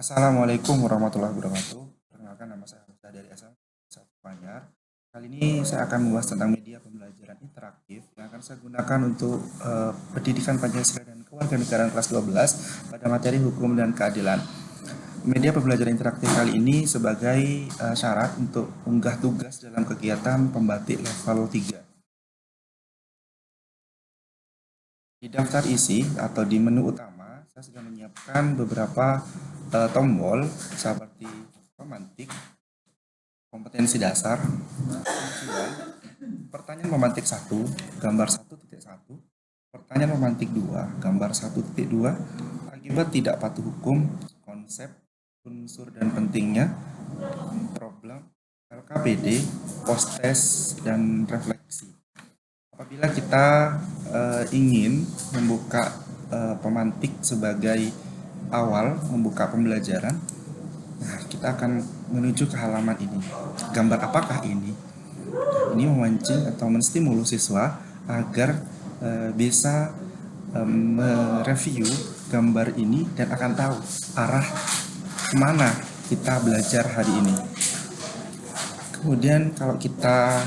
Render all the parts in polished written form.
Assalamualaikum warahmatullahi wabarakatuh. Perkenalkan nama saya Hamzah dari SM1 Manyar. Kali ini saya akan membahas tentang media pembelajaran interaktif yang akan saya gunakan untuk pendidikan Pancasila dan Kewarganegaraan kelas 12 pada materi hukum dan keadilan. Media pembelajaran interaktif kali ini sebagai syarat untuk unggah tugas dalam kegiatan pembatik level 3. Di daftar isi atau di menu utama, saya sudah menyiapkan beberapa tombol seperti pemantik, kompetensi dasar, tujuan, pertanyaan pemantik 1, gambar 1.1, pertanyaan pemantik 2, gambar 1.2, akibat tidak patuh hukum, konsep, unsur dan pentingnya, problem, LKPD, post-test, dan refleksi. Apabila kita ingin membuka pemantik sebagai awal membuka pembelajaran, nah kita akan menuju ke halaman ini. Gambar apakah ini? Ini memancing atau menstimulus siswa agar bisa mereview gambar ini dan akan tahu arah kemana kita belajar hari ini. Kemudian kalau kita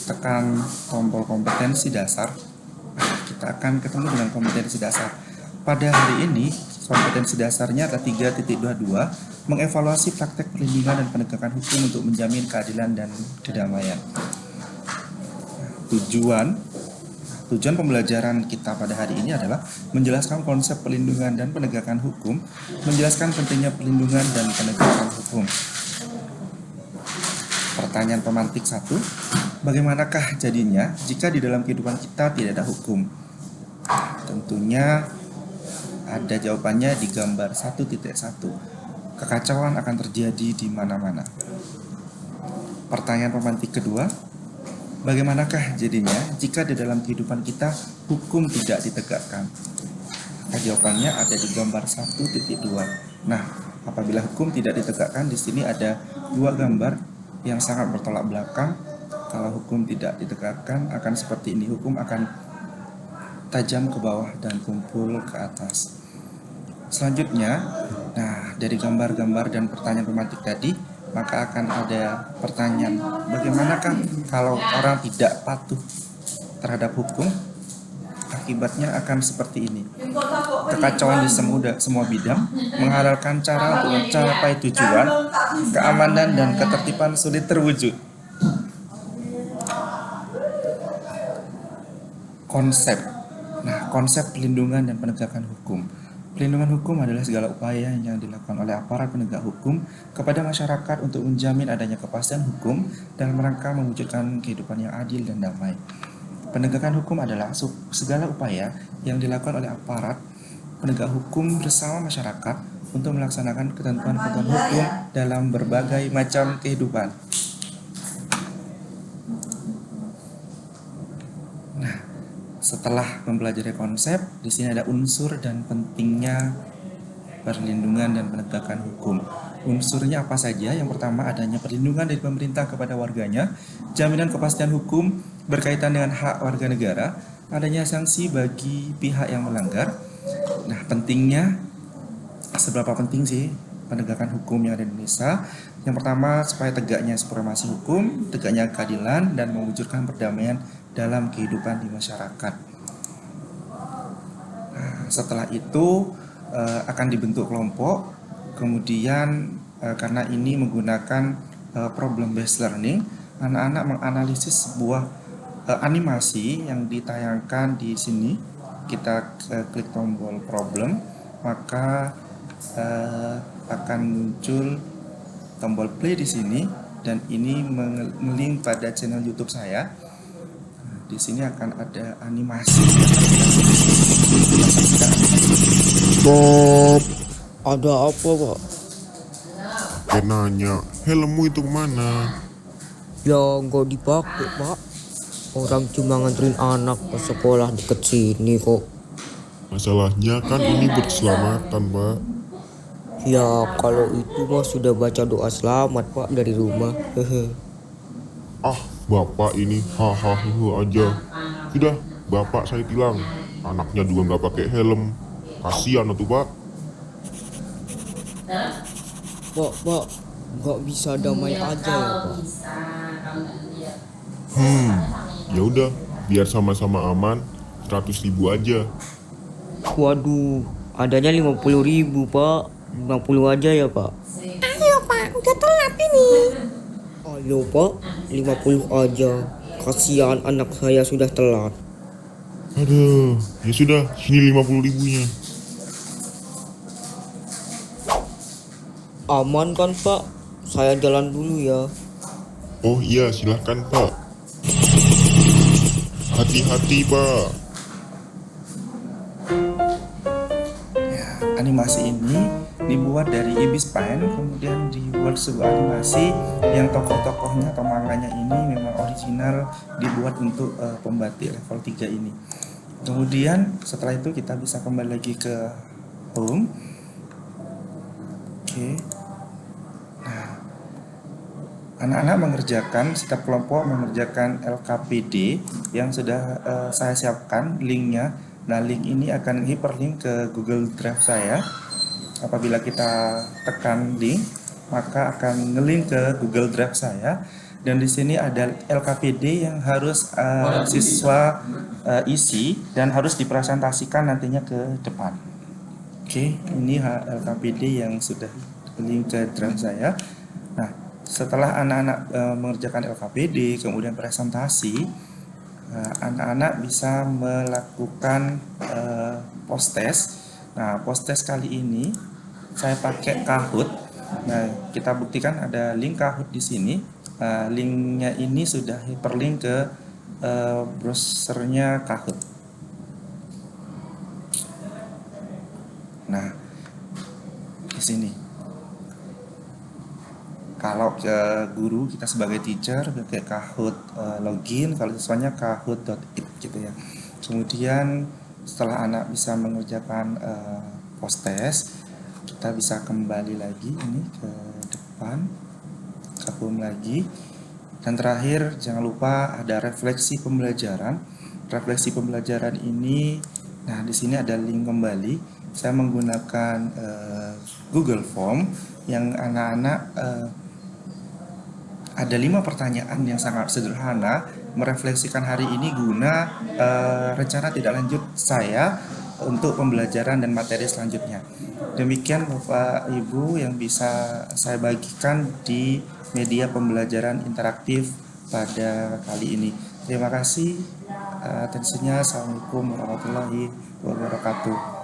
tekan tombol kompetensi dasar, kita akan ketemu dengan kompetensi dasar. Pada hari ini, kompetensi dasarnya adalah 3.22, mengevaluasi praktek perlindungan dan penegakan hukum untuk menjamin keadilan dan kedamaian. Tujuan pembelajaran kita pada hari ini adalah menjelaskan konsep perlindungan dan penegakan hukum, menjelaskan pentingnya perlindungan dan penegakan hukum. Pertanyaan pemantik 1, bagaimanakah jadinya jika di dalam kehidupan kita tidak ada hukum? Tentunya ada jawabannya di gambar 1.1. Kekacauan akan terjadi di mana-mana. Pertanyaan pemantik kedua, bagaimanakah jadinya jika di dalam kehidupan kita hukum tidak ditegakkan? Jawabannya ada di gambar 1.2. Nah, apabila hukum tidak ditegakkan, di sini ada dua gambar yang sangat bertolak belakang. Kalau hukum tidak ditegakkan akan seperti ini, hukum akan tajam ke bawah dan tumpul ke atas. Selanjutnya, nah dari gambar-gambar dan pertanyaan pemantik tadi, maka akan ada pertanyaan, bagaimanakah kalau orang tidak patuh terhadap hukum? Akibatnya akan seperti ini, kekacauan di semua bidang, menghalalkan cara untuk mencapai tujuan, keamanan dan ketertiban sulit terwujud. Konsep. Nah, konsep perlindungan dan penegakan hukum. Pelindungan hukum adalah segala upaya yang dilakukan oleh aparat penegak hukum kepada masyarakat untuk menjamin adanya kepastian hukum dalam rangka mewujudkan kehidupan yang adil dan damai. Penegakan hukum adalah segala upaya yang dilakukan oleh aparat penegak hukum bersama masyarakat untuk melaksanakan ketentuan-ketentuan hukum dalam berbagai macam kehidupan. Nah, setelah mempelajari konsep, di sini ada unsur dan pentingnya perlindungan dan penegakan hukum. Unsurnya apa saja? Yang pertama, adanya perlindungan dari pemerintah kepada warganya, jaminan kepastian hukum berkaitan dengan hak warga negara, adanya sanksi bagi pihak yang melanggar. Nah, pentingnya, seberapa penting sih penegakan hukum yang ada di Indonesia? Yang pertama, supaya tegaknya supremasi hukum, tegaknya keadilan, dan mewujudkan perdamaian dalam kehidupan di masyarakat. Nah, setelah itu akan dibentuk kelompok. Kemudian karena ini menggunakan problem based learning, anak-anak menganalisis sebuah animasi yang ditayangkan di sini. Kita klik tombol problem, maka akan muncul tombol play di sini, dan ini melink pada channel YouTube saya. Di sini akan ada animasi. Bob, Ada apa, Pak? kayak nanya, helmmu itu kemana? Ya nggak dipakai, Pak. Orang cuma nganterin anak ke sekolah deket sini kok. Masalahnya kan ini berkeselamatan, Pak. Ya kalau itu mah sudah baca doa selamat, Pak, dari rumah. Hehe. Ah, bapak ini hahaha aja. Sudah, bapak saya tilang. Anaknya juga nggak pakai helm. Kasihan tuh, Pak. Pak, nggak bisa damai aja ya, Pak? Ya udah, biar sama-sama aman, 100.000 aja. Waduh, adanya 50.000, Pak. 50 aja ya, Pak. Ayo Pak, udah telat ini. Ayo, Pak. 50 aja. Kasihan anak saya sudah telat. Aduh, ya sudah, sini 50.000-nya. Aman kan, Pak? Saya jalan dulu ya. Oh iya, silahkan Pak. Hati-hati Pak. Ya, animasi ini dibuat dari Ibis Pen, kemudian dibuat sebuah animasi yang tokoh-tokohnya atau manganya ini memang original dibuat untuk pembatik level 3 ini. Kemudian setelah itu kita bisa kembali lagi ke home. Oke. Nah, anak-anak mengerjakan, setiap kelompok mengerjakan LKPD yang sudah saya siapkan linknya. Nah, link ini akan hyperlink ke Google Drive saya. Apabila kita tekan link, maka akan ngelink ke Google Drive saya. Dan di sini ada LKPD yang harus siswa isi dan harus dipresentasikan nantinya ke depan. Oke, ini LKPD yang sudah link ke drive saya. Nah, setelah anak-anak mengerjakan LKPD, kemudian presentasi, anak-anak bisa melakukan post test. Nah, post test kali ini saya pakai Kahoot. Nah, kita buktikan ada link Kahoot di sini. Linknya ini sudah hyperlink ke browsernya Kahoot. Nah, di sini. Kalau ke guru, kita sebagai teacher pakai Kahoot login, kalau siswanya kahoot.it gitu ya. Kemudian setelah anak bisa mengerjakan post test, kita bisa kembali lagi ini ke depan, ke home lagi. Dan terakhir jangan lupa ada refleksi pembelajaran. Refleksi pembelajaran ini, nah di sini ada link kembali. Saya menggunakan Google Form yang anak-anak ada 5 pertanyaan yang sangat sederhana merefleksikan hari ini guna rencana tidak lanjut saya untuk pembelajaran dan materi selanjutnya. Demikian Bapak Ibu yang bisa saya bagikan di media pembelajaran interaktif pada kali ini. Terima kasih atensinya. Assalamualaikum warahmatullahi wabarakatuh.